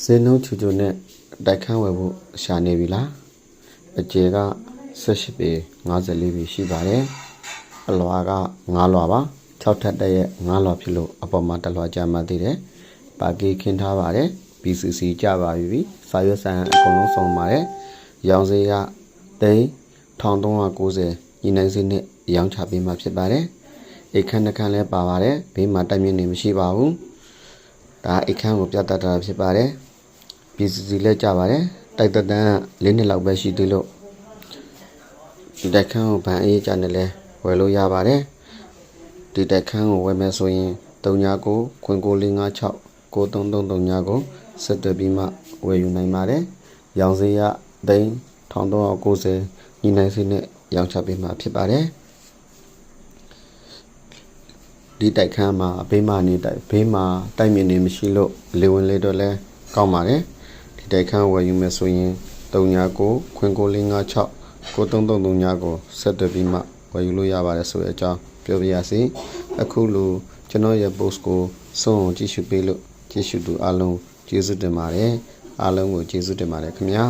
စေနှုတ်ချူချူနဲ့တိုက်ခန်းဝယ်ဖို့ရှာနေပြီလားအကျယ်က18ပေ54ပေရှိပါတယ်အလွာက9လွာပါ6ထပ်တဲ့ရဲ့9လွာဖြစ်လို့အပေါ်မှာတစ်လွာကြာမှသေးတယ်ပါကီခင်းထားပါတယ် BCC ကြပါပြီစာရွက်စာတမ်းအကုန်လုံးစုံပါတယ်ရောင်စေးက1390ညီနိုင်စေးနဲ့ရောင်းချပေးမှဖြစ်ပါတယ်အိတ်ခမ်းတစ်ခမ်းလည်းပါပါတယ်ဘေးမှာတိုက်မြင့်နေမရှိပါဘူးဒါအိတ်ခမ်းကိုပြတ်တတ်တာဖြစ်ပါတယ်BCC လဲကြပါတယ်တိုက်သက်တန်း4နှစ်လောက်ပဲရှိသေးလို့ဒီတိုက်ခန်းကိုဗန်အေးကြနဲ့လဲဝယ်လို့ရပါတယ်ဒီတိုက်ခန်းကိုဝယ်မယ်ဆိုရင်39 9456 9333ကိုဆက်သွယ်ပြီးမှဝယ်ယူနိုင်ပါတယ်ရောင်စေးရ1390ညီနိုင်စေးနဲ့ရောင်းချပေးမှာဖြစ်ပါတယ်ဒီတိုက်ခန်းမှာဘေးမှာနေတိုက်ဘေးမှာတိုက်မြင့်နေမရှိလို့လေဝင်လေတော့လဲကောင်းပါတယ်ဒီတိုက်ခန်းဝယ်ယူမယ်ဆိုရင်39 9456 9333ကိုဆက်သွယ်ပြီးမှဝယ်ယူလို့ရပါတယ်ဆိုတဲ့အကြောင်းပြောပြရစီအခုလိုကျွန်တော်ရဲ့ post ကိုဆုံးအောင်ကြည့်ရှုပေးလို့ကြည့်ရှုသူအားလုံးကျေးဇူးတင်ပါတယ်အားလုံးကိုကျေးဇူးတင်ပါတယ်ခင်ဗျာ